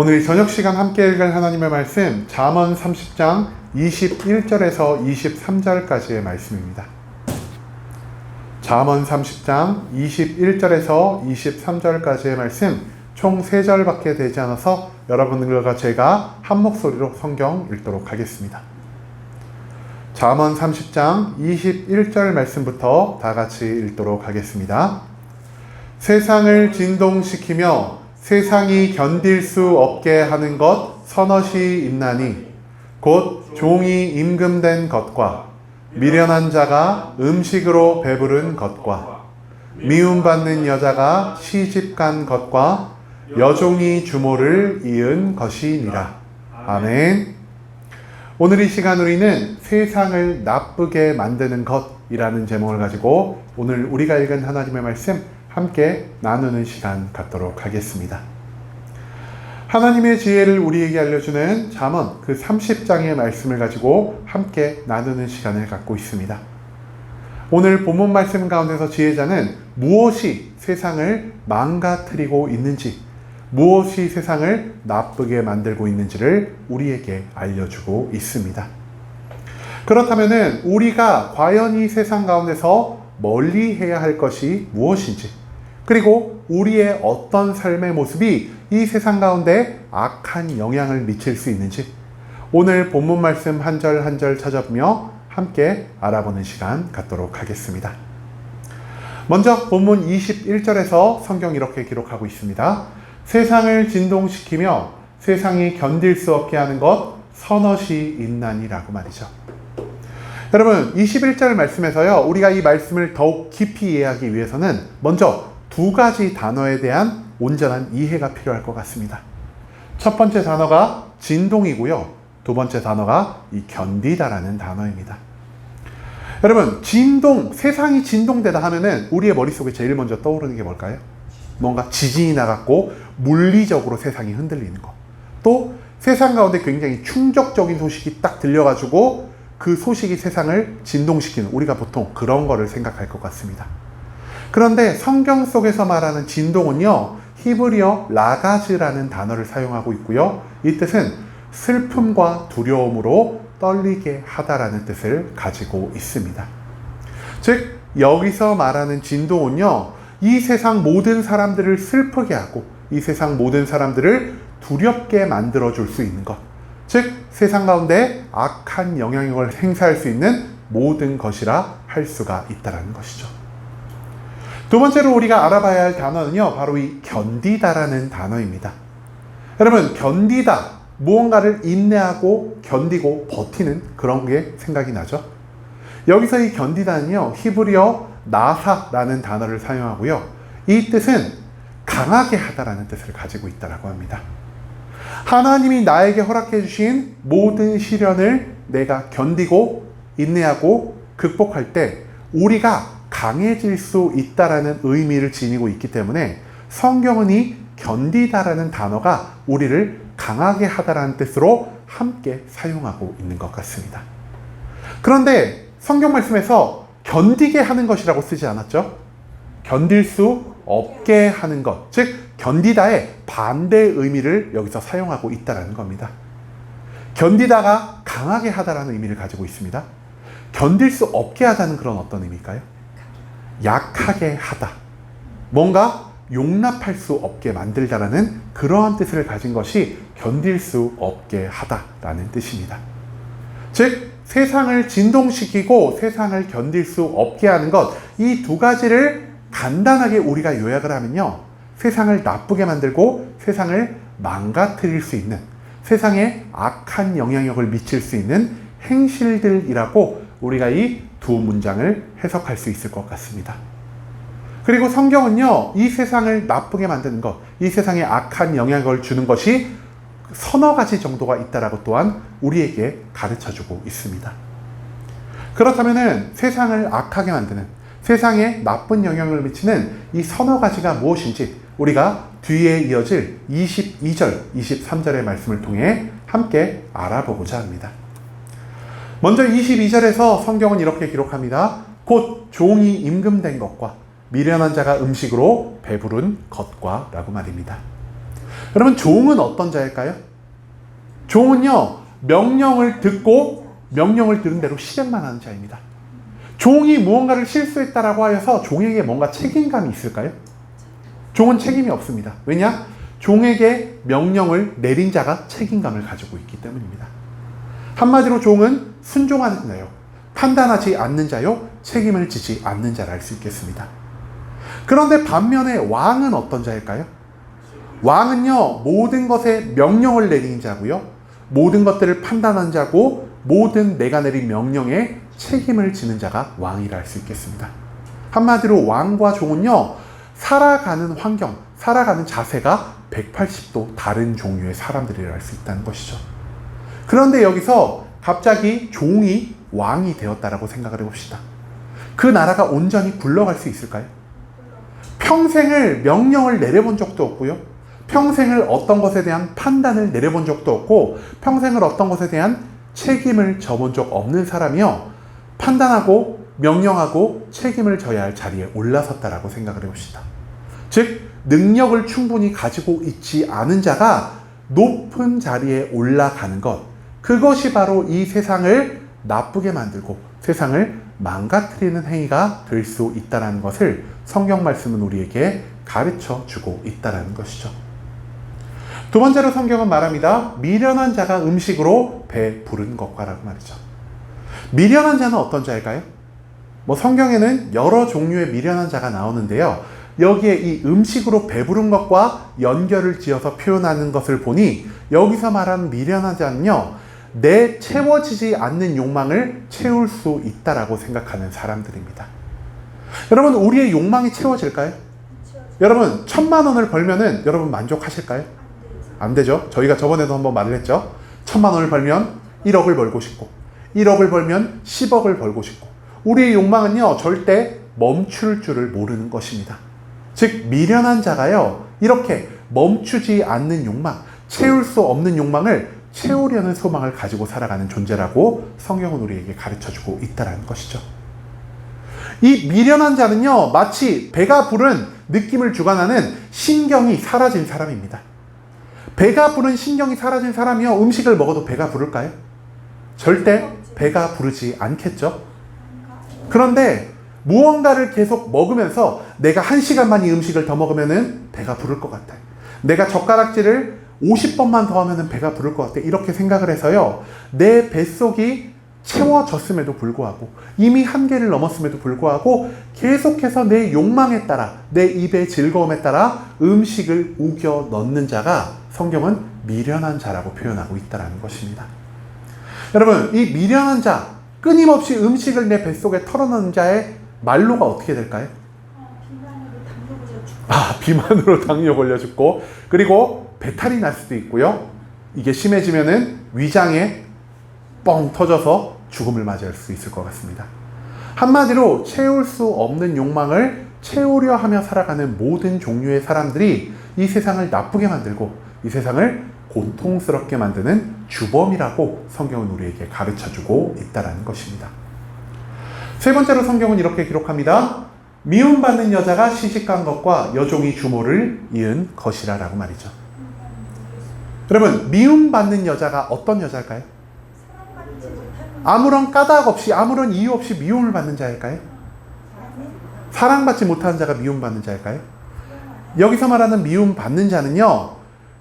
오늘 저녁 시간 함께 읽을 하나님의 말씀 잠언 30장 21절에서 23절까지의 말씀입니다. 잠언 30장 21절에서 23절까지의 말씀 총 3절밖에 되지 않아서 여러분들과 제가 한 목소리로 성경 읽도록 하겠습니다. 잠언 30장 21절 말씀부터 다 같이 읽도록 하겠습니다. 세상을 진동시키며 세상이 견딜 수 없게 하는 것 서너시 있나니 곧 종이 임금된 것과 미련한 자가 음식으로 배부른 것과 미움받는 여자가 시집간 것과 여종이 주모를 이은 것이니라. 아멘. 오늘 이 시간 우리는 세상을 나쁘게 만드는 것이라는 제목을 가지고 오늘 우리가 읽은 하나님의 말씀 함께 나누는 시간 갖도록 하겠습니다. 하나님의 지혜를 우리에게 알려주는 잠언 그 30장의 말씀을 가지고 함께 나누는 시간을 갖고 있습니다. 오늘 본문 말씀 가운데서 지혜자는 무엇이 세상을 망가뜨리고 있는지, 무엇이 세상을 나쁘게 만들고 있는지를 우리에게 알려주고 있습니다. 그렇다면 우리가 과연 이 세상 가운데서 멀리해야 할 것이 무엇인지, 그리고 우리의 어떤 삶의 모습이 이 세상 가운데 악한 영향을 미칠 수 있는지 오늘 본문 말씀 한 절 한 절 찾아보며 함께 알아보는 시간 갖도록 하겠습니다. 먼저 본문 21절에서 성경 이렇게 기록하고 있습니다. 세상을 진동시키며 세상이 견딜 수 없게 하는 것 서너시 있나니라고 말이죠. 여러분 21절 말씀에서요, 우리가 이 말씀을 더욱 깊이 이해하기 위해서는 먼저 두 가지 단어에 대한 온전한 이해가 필요할 것 같습니다. 첫 번째 단어가 진동이고요, 두 번째 단어가 이 견디다라는 단어입니다. 여러분 진동, 세상이 진동되다 하면은 우리의 머릿속에 제일 먼저 떠오르는 게 뭘까요? 뭔가 지진이 나갔고 물리적으로 세상이 흔들리는 것, 또 세상 가운데 굉장히 충격적인 소식이 딱 들려가지고 그 소식이 세상을 진동시키는, 우리가 보통 그런 거를 생각할 것 같습니다. 그런데 성경 속에서 말하는 진동은요, 히브리어 라가즈라는 단어를 사용하고 있고요, 이 뜻은 슬픔과 두려움으로 떨리게 하다라는 뜻을 가지고 있습니다. 즉 여기서 말하는 진동은요, 이 세상 모든 사람들을 슬프게 하고 이 세상 모든 사람들을 두렵게 만들어줄 수 있는 것, 즉 세상 가운데 악한 영향력을 행사할 수 있는 모든 것이라 할 수가 있다는 것이죠. 두 번째로 우리가 알아봐야 할 단어는요, 바로 이 견디다라는 단어입니다. 여러분 견디다, 무언가를 인내하고 견디고 버티는 그런 게 생각이 나죠. 여기서 이 견디다는요, 히브리어 나사라는 단어를 사용하고요, 이 뜻은 강하게 하다라는 뜻을 가지고 있다고 합니다. 하나님이 나에게 허락해 주신 모든 시련을 내가 견디고 인내하고 극복할 때 우리가 강해질 수 있다라는 의미를 지니고 있기 때문에 성경은 이 견디다라는 단어가 우리를 강하게 하다라는 뜻으로 함께 사용하고 있는 것 같습니다. 그런데 성경 말씀에서 견디게 하는 것이라고 쓰지 않았죠? 견딜 수 없게 하는 것, 즉 견디다의 반대의 의미를 여기서 사용하고 있다는 겁니다. 견디다가 강하게 하다라는 의미를 가지고 있습니다. 견딜 수 없게 하다는 그런 어떤 의미일까요? 약하게 하다, 뭔가 용납할 수 없게 만들다라는 그러한 뜻을 가진 것이 견딜 수 없게 하다라는 뜻입니다. 즉 세상을 진동시키고 세상을 견딜 수 없게 하는 것, 이 두 가지를 간단하게 우리가 요약을 하면요, 세상을 나쁘게 만들고 세상을 망가뜨릴 수 있는, 세상에 악한 영향력을 미칠 수 있는 행실들이라고 우리가 이 두 문장을 해석할 수 있을 것 같습니다. 그리고 성경은요, 이 세상을 나쁘게 만드는 것, 이 세상에 악한 영향을 주는 것이 서너 가지 정도가 있다라고 또한 우리에게 가르쳐주고 있습니다. 그렇다면 세상을 악하게 만드는, 세상에 나쁜 영향을 미치는 이 서너 가지가 무엇인지 우리가 뒤에 이어질 22절, 23절의 말씀을 통해 함께 알아보고자 합니다. 먼저 22절에서 성경은 이렇게 기록합니다. 곧 종이 임금된 것과 미련한 자가 음식으로 배부른 것과 라고 말입니다. 여러분, 종은 어떤 자일까요? 종은요, 명령을 듣고 명령을 들은 대로 실행만 하는 자입니다. 종이 무언가를 실수했다라고 하여서 종에게 뭔가 책임감이 있을까요? 종은 책임이 없습니다. 왜냐? 종에게 명령을 내린 자가 책임감을 가지고 있기 때문입니다. 한마디로 종은 순종하는 자요, 판단하지 않는 자요, 책임을 지지 않는 자라 할 수 있겠습니다. 그런데 반면에 왕은 어떤 자일까요? 왕은요, 모든 것에 명령을 내리는 자고요, 모든 것들을 판단하는 자고, 모든 내가 내린 명령에 책임을 지는 자가 왕이라 할 수 있겠습니다. 한마디로 왕과 종은요, 살아가는 환경, 살아가는 자세가 180도 다른 종류의 사람들이라 할 수 있다는 것이죠. 그런데 여기서 갑자기 종이 왕이 되었다라고 생각을 해봅시다. 그 나라가 온전히 굴러갈 수 있을까요? 평생을 명령을 내려본 적도 없고요, 평생을 어떤 것에 대한 판단을 내려본 적도 없고, 평생을 어떤 것에 대한 책임을 져본 적 없는 사람이요, 판단하고 명령하고 책임을 져야 할 자리에 올라섰다라고 생각을 해봅시다. 즉, 능력을 충분히 가지고 있지 않은 자가 높은 자리에 올라가는 것, 그것이 바로 이 세상을 나쁘게 만들고 세상을 망가뜨리는 행위가 될 수 있다는 것을 성경 말씀은 우리에게 가르쳐 주고 있다는 것이죠. 두 번째로 성경은 말합니다. 미련한 자가 음식으로 배 부른 것과라고 말이죠. 미련한 자는 어떤 자일까요? 성경에는 여러 종류의 미련한 자가 나오는데요, 여기에 이 음식으로 배부른 것과 연결을 지어서 표현하는 것을 보니, 여기서 말하는 미련한 자는요, 내 채워지지 않는 욕망을 채울 수 있다라고 생각하는 사람들입니다. 여러분, 우리의 욕망이 채워질까요? 여러분, 1,000만 원을 벌면은 여러분 만족하실까요? 안 되죠. 저희가 저번에도 한번 말을 했죠. 1,000만 원을 벌면 1억을 벌고 싶고, 1억을 벌면 10억을 벌고 싶고, 우리의 욕망은요, 절대 멈출 줄을 모르는 것입니다. 즉, 미련한 자가요, 이렇게 멈추지 않는 욕망, 채울 수 없는 욕망을 채우려는 소망을 가지고 살아가는 존재라고 성경은 우리에게 가르쳐주고 있다는 것이죠. 이 미련한 자는요, 마치 배가 부른 느낌을 주관하는 신경이 사라진 사람입니다. 배가 부른 신경이 사라진 사람이요, 음식을 먹어도 배가 부를까요? 절대 배가 부르지 않겠죠. 그런데 무언가를 계속 먹으면서 내가 1시간만 이 음식을 더 먹으면 배가 부를 것 같아요. 내가 젓가락질을 50번만 더 하면 배가 부를 것 같아, 이렇게 생각을 해서요, 내 뱃속이 채워졌음에도 불구하고, 이미 한계를 넘었음에도 불구하고 계속해서 내 욕망에 따라, 내 입의 즐거움에 따라 음식을 우겨 넣는 자가 성경은 미련한 자라고 표현하고 있다는 것입니다. 여러분, 이 미련한 자, 끊임없이 음식을 내 뱃속에 털어넣는 자의 말로가 어떻게 될까요? 비만으로 당뇨 걸려 죽고, 그리고 배탈이 날 수도 있고요, 이게 심해지면은 위장에 뻥 터져서 죽음을 맞이할 수 있을 것 같습니다. 한마디로 채울 수 없는 욕망을 채우려 하며 살아가는 모든 종류의 사람들이 이 세상을 나쁘게 만들고 이 세상을 고통스럽게 만드는 주범이라고 성경은 우리에게 가르쳐주고 있다는 것입니다. 세 번째로 성경은 이렇게 기록합니다. 미움받는 여자가 시집간 것과 여종이 주모를 이은 것이라 라고 말이죠. 여러분, 미움받는 여자가 어떤 여자일까요? 아무런 까닭 없이, 아무런 이유 없이 미움을 받는 자일까요? 사랑받지 못하는 자가 미움받는 자일까요? 여기서 말하는 미움받는 자는요,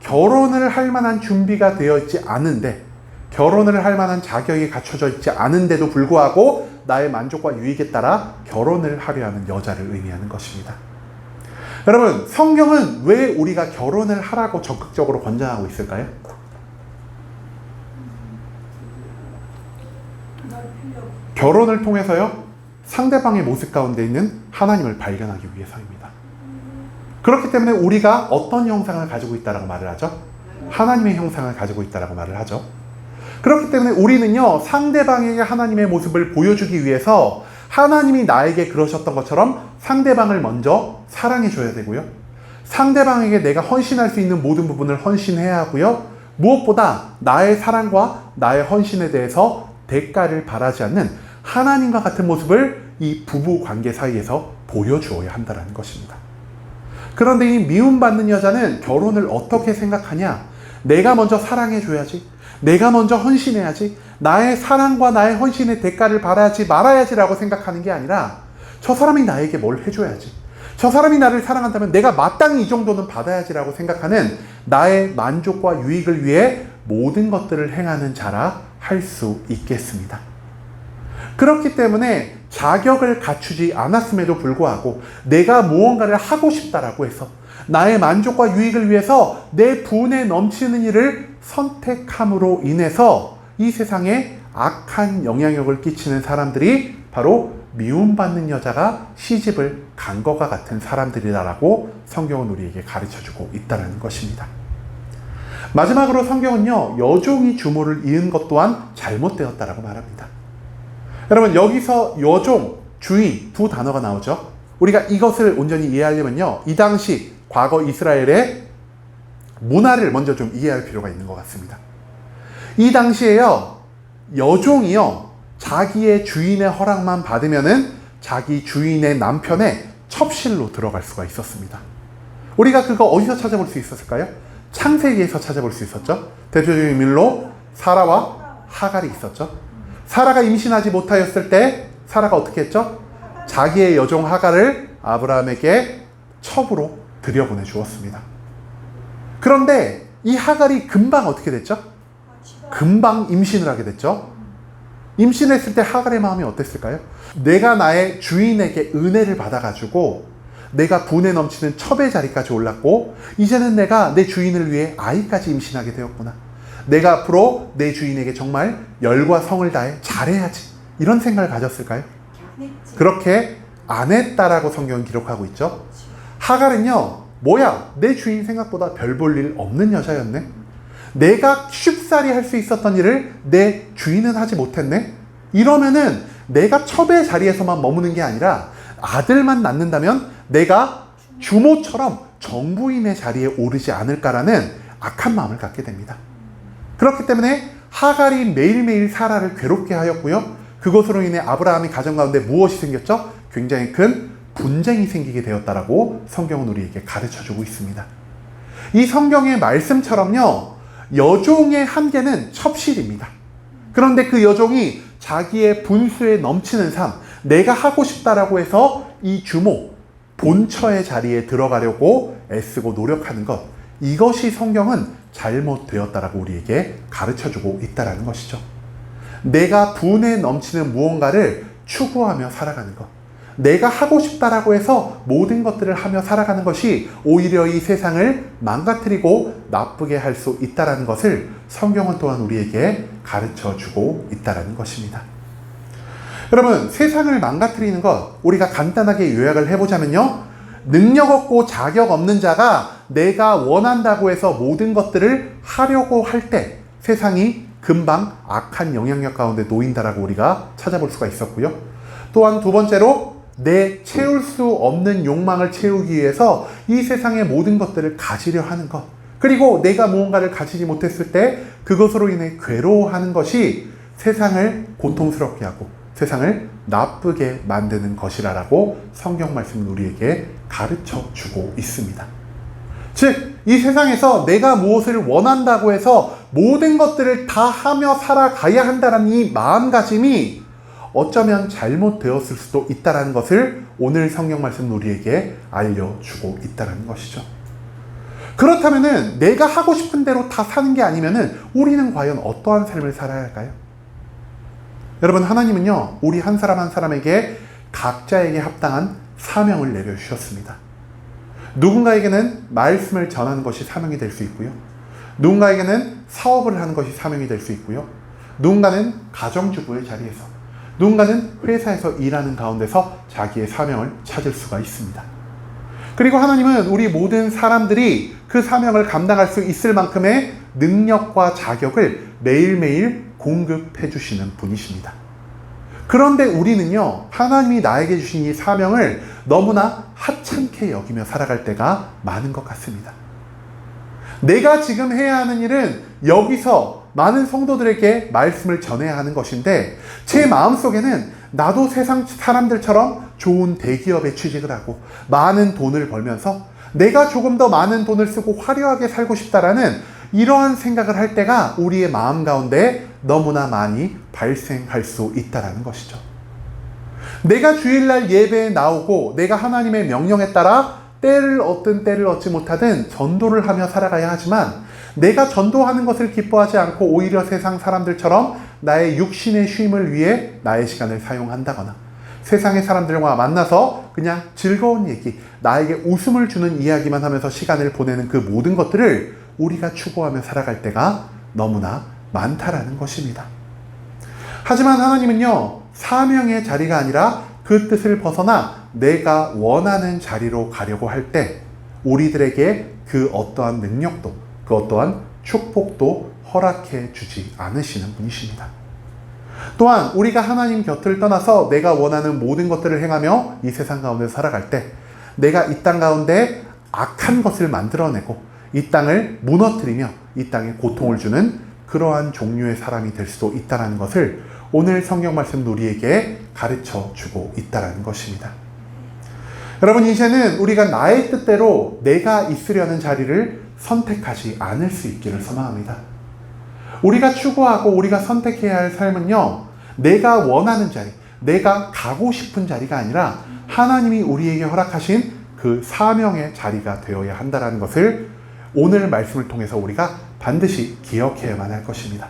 결혼을 할 만한 준비가 되어 있지 않은데, 결혼을 할 만한 자격이 갖춰져 있지 않은데도 불구하고 나의 만족과 유익에 따라 결혼을 하려 하는 여자를 의미하는 것입니다. 여러분, 성경은 왜 우리가 결혼을 하라고 적극적으로 권장하고 있을까요? 결혼을 통해서요, 상대방의 모습 가운데 있는 하나님을 발견하기 위해서입니다. 그렇기 때문에 우리가 어떤 형상을 가지고 있다라고 말을 하죠? 하나님의 형상을 가지고 있다라고 말을 하죠. 그렇기 때문에 우리는요, 상대방에게 하나님의 모습을 보여주기 위해서 하나님이 나에게 그러셨던 것처럼 상대방을 먼저 사랑해 줘야 되고요, 상대방에게 내가 헌신할 수 있는 모든 부분을 헌신해야 하고요, 무엇보다 나의 사랑과 나의 헌신에 대해서 대가를 바라지 않는 하나님과 같은 모습을 이 부부 관계 사이에서 보여주어야 한다는 것입니다. 그런데 이 미움받는 여자는 결혼을 어떻게 생각하냐? 내가 먼저 사랑해줘야지. 내가 먼저 헌신해야지. 나의 사랑과 나의 헌신의 대가를 받아야지 말아야지라고 생각하는 게 아니라 저 사람이 나에게 뭘 해줘야지. 저 사람이 나를 사랑한다면 내가 마땅히 이 정도는 받아야지라고 생각하는 나의 만족과 유익을 위해 모든 것들을 행하는 자라 할 수 있겠습니다. 그렇기 때문에 자격을 갖추지 않았음에도 불구하고 내가 무언가를 하고 싶다라고 해서 나의 만족과 유익을 위해서 내 분에 넘치는 일을 선택함으로 인해서 이 세상에 악한 영향력을 끼치는 사람들이 바로 미움받는 여자가 시집을 간 것과 같은 사람들이다라고 성경은 우리에게 가르쳐주고 있다는 것입니다. 마지막으로 성경은요, 여종이 주모를 이은 것 또한 잘못되었다라고 말합니다. 여러분, 여기서 여종, 주인 두 단어가 나오죠. 우리가 이것을 온전히 이해하려면요, 이 당시 과거 이스라엘의 문화를 먼저 좀 이해할 필요가 있는 것 같습니다. 이 당시에요, 여종이요, 자기의 주인의 허락만 받으면은 자기 주인의 남편의 첩실로 들어갈 수가 있었습니다. 우리가 그거 어디서 찾아볼 수 있었을까요? 창세기에서 찾아볼 수 있었죠. 대표적인 인물로 사라와 하갈이 있었죠. 사라가 임신하지 못하였을 때 사라가 어떻게 했죠? 자기의 여종 하갈을 아브라함에게 첩으로 들여보내 주었습니다. 그런데 이 하갈이 금방 어떻게 됐죠? 금방 임신을 하게 됐죠. 임신했을 때 하갈의 마음이 어땠을까요? 내가 나의 주인에게 은혜를 받아가지고 내가 분에 넘치는 첩의 자리까지 올랐고 이제는 내가 내 주인을 위해 아이까지 임신하게 되었구나. 내가 앞으로 내 주인에게 정말 열과 성을 다해 잘해야지. 이런 생각을 가졌을까요? 그렇게 안 했다라고 성경은 기록하고 있죠. 하갈은요, 뭐야, 내 주인 생각보다 별 볼 일 없는 여자였네. 내가 쉽사리 할 수 있었던 일을 내 주인은 하지 못했네. 이러면은 내가 첩의 자리에서만 머무는 게 아니라 아들만 낳는다면 내가 주모처럼 정부인의 자리에 오르지 않을까라는 악한 마음을 갖게 됩니다. 그렇기 때문에 하갈이 매일매일 사라를 괴롭게 하였고요. 그것으로 인해 아브라함의 가정 가운데 무엇이 생겼죠? 굉장히 큰 분쟁이 생기게 되었다라고 성경은 우리에게 가르쳐주고 있습니다. 이 성경의 말씀처럼요, 여종의 한계는 첩실입니다. 그런데 그 여종이 자기의 분수에 넘치는 삶, 내가 하고 싶다라고 해서 이 주모, 본처의 자리에 들어가려고 애쓰고 노력하는 것, 이것이 성경은 잘못되었다라고 우리에게 가르쳐주고 있다는 것이죠. 내가 분에 넘치는 무언가를 추구하며 살아가는 것, 내가 하고 싶다라고 해서 모든 것들을 하며 살아가는 것이 오히려 이 세상을 망가뜨리고 나쁘게 할 수 있다는 것을 성경은 또한 우리에게 가르쳐주고 있다는 것입니다. 여러분, 세상을 망가뜨리는 것, 우리가 간단하게 요약을 해보자면요, 능력 없고 자격 없는 자가 내가 원한다고 해서 모든 것들을 하려고 할 때 세상이 금방 악한 영향력 가운데 놓인다라고 우리가 찾아볼 수가 있었고요. 또한 두 번째로 내 채울 수 없는 욕망을 채우기 위해서 이 세상의 모든 것들을 가지려 하는 것, 그리고 내가 무언가를 가지지 못했을 때 그것으로 인해 괴로워하는 것이 세상을 고통스럽게 하고 세상을 나쁘게 만드는 것이라고 성경 말씀은 우리에게 가르쳐 주고 있습니다. 즉, 이 세상에서 내가 무엇을 원한다고 해서 모든 것들을 다 하며 살아가야 한다는 이 마음가짐이 어쩌면 잘못되었을 수도 있다는 것을 오늘 성경 말씀은 우리에게 알려주고 있다는 것이죠. 그렇다면은 내가 하고 싶은 대로 다 사는 게 아니면은 우리는 과연 어떠한 삶을 살아야 할까요? 여러분, 하나님은요, 우리 한 사람 한 사람에게 각자에게 합당한 사명을 내려주셨습니다. 누군가에게는 말씀을 전하는 것이 사명이 될 수 있고요. 누군가에게는 사업을 하는 것이 사명이 될 수 있고요. 누군가는 가정주부의 자리에서, 누군가는 회사에서 일하는 가운데서 자기의 사명을 찾을 수가 있습니다. 그리고 하나님은 우리 모든 사람들이 그 사명을 감당할 수 있을 만큼의 능력과 자격을 매일매일 공급해 주시는 분이십니다. 그런데 우리는요, 하나님이 나에게 주신 이 사명을 너무나 하찮게 여기며 살아갈 때가 많은 것 같습니다. 내가 지금 해야 하는 일은 여기서 많은 성도들에게 말씀을 전해야 하는 것인데, 제 마음속에는 나도 세상 사람들처럼 좋은 대기업에 취직을 하고 많은 돈을 벌면서 내가 조금 더 많은 돈을 쓰고 화려하게 살고 싶다라는 이러한 생각을 할 때가 우리의 마음 가운데 너무나 많이 발생할 수 있다는 것이죠. 내가 주일날 예배에 나오고 내가 하나님의 명령에 따라 때를 얻든 때를 얻지 못하든 전도를 하며 살아가야 하지만, 내가 전도하는 것을 기뻐하지 않고 오히려 세상 사람들처럼 나의 육신의 쉼을 위해 나의 시간을 사용한다거나, 세상의 사람들과 만나서 그냥 즐거운 얘기, 나에게 웃음을 주는 이야기만 하면서 시간을 보내는 그 모든 것들을 우리가 추구하며 살아갈 때가 너무나 많다라는 것입니다. 하지만 하나님은요, 사명의 자리가 아니라 그 뜻을 벗어나 내가 원하는 자리로 가려고 할 때 우리들에게 그 어떠한 능력도, 그 어떠한 축복도 허락해 주지 않으시는 분이십니다. 또한 우리가 하나님 곁을 떠나서 내가 원하는 모든 것들을 행하며 이 세상 가운데 살아갈 때, 내가 이 땅 가운데 악한 것을 만들어내고 이 땅을 무너뜨리며 이 땅에 고통을 주는 그러한 종류의 사람이 될 수도 있다는 것을 오늘 성경 말씀 우리에게 가르쳐 주고 있다는 것입니다. 여러분, 이제는 우리가 나의 뜻대로 내가 있으려는 자리를 선택하지 않을 수 있기를 소망합니다. 우리가 추구하고 우리가 선택해야 할 삶은요, 내가 원하는 자리, 내가 가고 싶은 자리가 아니라 하나님이 우리에게 허락하신 그 사명의 자리가 되어야 한다는 것을 오늘 말씀을 통해서 우리가 반드시 기억해야만 할 것입니다.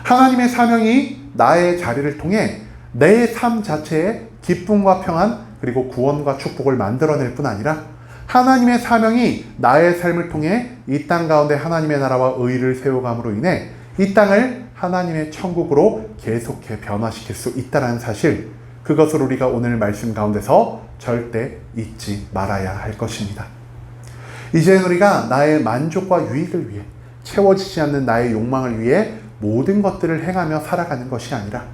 하나님의 사명이 나의 자리를 통해 내 삶 자체에 기쁨과 평안 그리고 구원과 축복을 만들어낼 뿐 아니라, 하나님의 사명이 나의 삶을 통해 이 땅 가운데 하나님의 나라와 의를 세워감으로 인해 이 땅을 하나님의 천국으로 계속해 변화시킬 수 있다는 사실, 그것을 우리가 오늘 말씀 가운데서 절대 잊지 말아야 할 것입니다. 이제는 우리가 나의 만족과 유익을 위해, 채워지지 않는 나의 욕망을 위해 모든 것들을 행하며 살아가는 것이 아니라,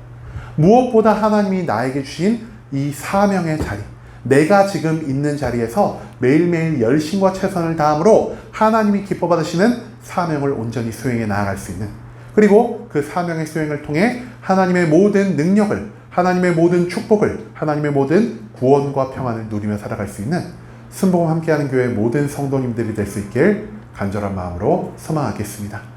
무엇보다 하나님이 나에게 주신 이 사명의 자리, 내가 지금 있는 자리에서 매일매일 열심과 최선을 다함으로 하나님이 기뻐 받으시는 사명을 온전히 수행해 나아갈 수 있는, 그리고 그 사명의 수행을 통해 하나님의 모든 능력을, 하나님의 모든 축복을, 하나님의 모든 구원과 평안을 누리며 살아갈 수 있는 순복음 함께하는 교회 모든 성도님들이 될 수 있길 간절한 마음으로 소망하겠습니다.